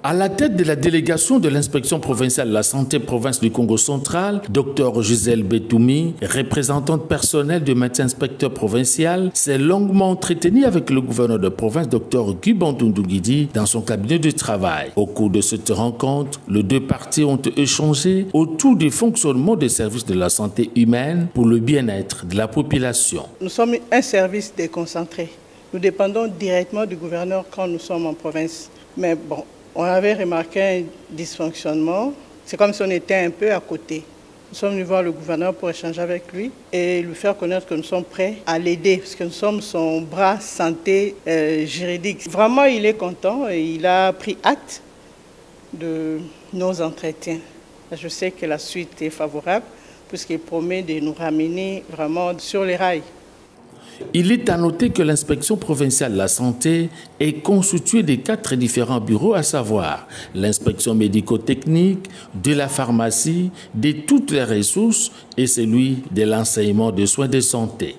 À la tête de la délégation de l'inspection provinciale de la santé province du Congo central, Dr Gisèle Betoumi, représentante personnelle du médecin inspecteur provincial, s'est longuement entretenue avec le gouverneur de province, Dr Guy Bandundu-Guidi, dans son cabinet de travail. Au cours de cette rencontre, les deux parties ont échangé autour du fonctionnement des services de la santé humaine pour le bien-être de la population. Nous sommes un service déconcentré. Nous dépendons directement du gouverneur quand nous sommes en province. Mais bon, on avait remarqué un dysfonctionnement. C'est comme si on était un peu à côté. Nous sommes venus voir le gouverneur pour échanger avec lui et lui faire connaître que nous sommes prêts à l'aider parce que nous sommes son bras santé juridique. Vraiment, il est content et il a pris acte de nos entretiens. Je sais que la suite est favorable puisqu'il promet de nous ramener vraiment sur les rails. Il est à noter que l'inspection provinciale de la santé est constituée de 4 différents bureaux, à savoir l'inspection médico-technique, de la pharmacie, de toutes les ressources et celui de l'enseignement des soins de santé.